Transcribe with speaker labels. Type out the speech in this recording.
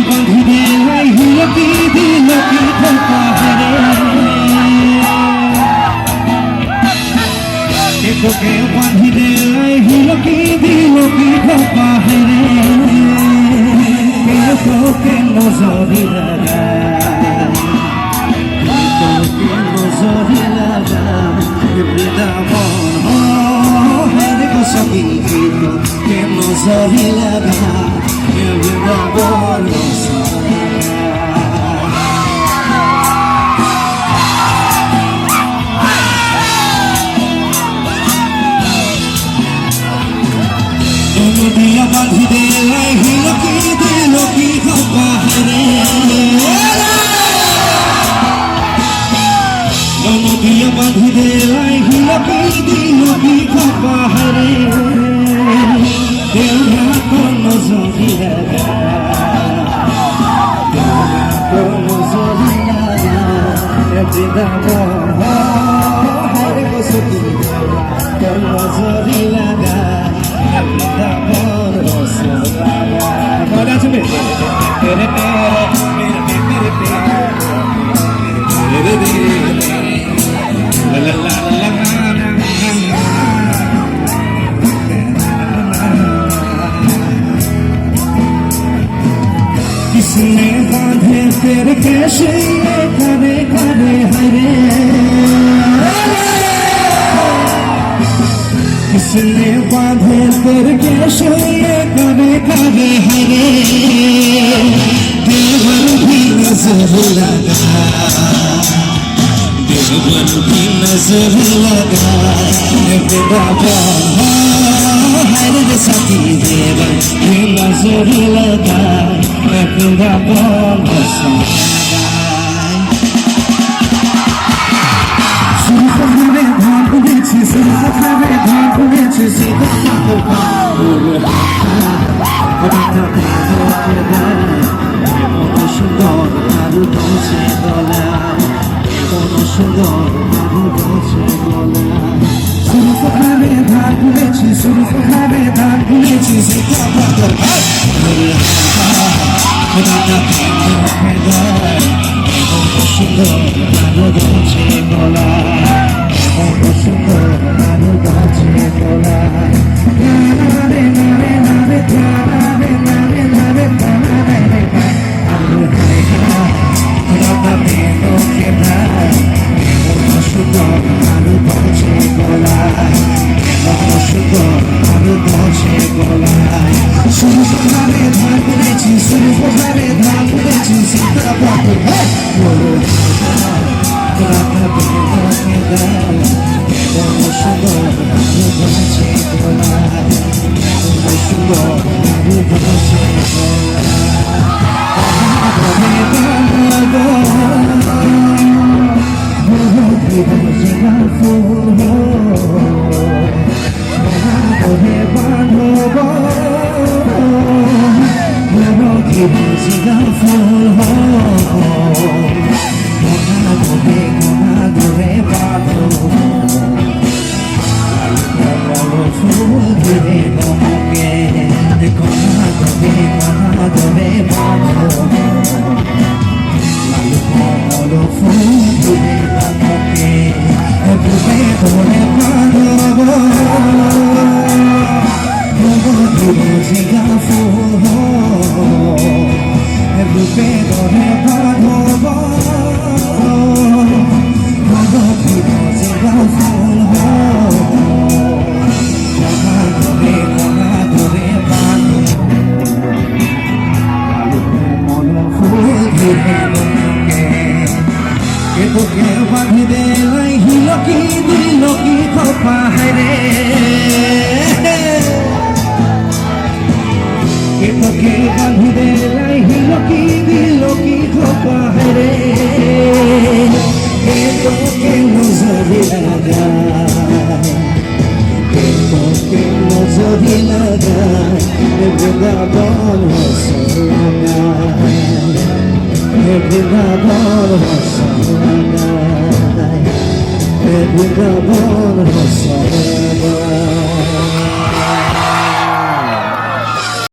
Speaker 1: বাঁধিলে hill কি দিল কি ধোকা হেরে তোকে বাঁধিলে হিল কি দিল কি ধোকা হেরে তোকে নজরি লাগা তোকে নজরি লাগা বৃন্দাবন হেরে সখী তোকে নজরি লাগা বৃন্দাবন দিয়া বাঁধি দে হিল কি দিল কি ধোকা হেরে দিয়া বাঁধি দে হিল কি দিল কি ধোকা হেরে দেউনা কোন জরি লাগা দেউনা কোন জরি লাগা বৃন্দাবন হেরে বসতি কোন জরি লাগা বৃন্দাবন রসগোল্লা মনে আছে তেরে किसने बांधे तेरे कैसे करे करे हरे किसने बांधे तेरे कैसे करे करे हरे देवर भी नजर लगा देवर भी नजर लगा हर सती देवर भी नजर लगा बृंदाबन सुरसुरे धाम पुनेছি सुरसुरे धाम पुनेছি सीता সুন্দর আরো দোষে গলা কোন সুন্দর আরো দোষে গলা সুরসুরে ধাম পুনেছি সুরসুরে ধাম পুনেছি सीता সুন্দর আরো দোষে গলা কোন সুন্দর আরো দোষে গলা নারে নারে নারে নারে নারে নারে নারে সুন্দর আরো দোষে গলা কোন সুন্দর আরো দোষে গলা সুরসুরে ধান পুনেছি সুরসুরে ধান পুনেছি সীতা বাবু সুন্দর আরো দোষে গলা কোন সুন্দর আরো দোষে তোকে বাঁধি দে হিল কি দিল কি ধোকা হেরে তোকে বাঁধি দে হিল কি দিল কি ধোকা হেরে তোকে নজরি লাগা তোকে নজরি লাগা বৃন্দাবন রসগোল্লা বৃন্দাবন রসগোল্লা বৃন্দাবন রসগোল্লা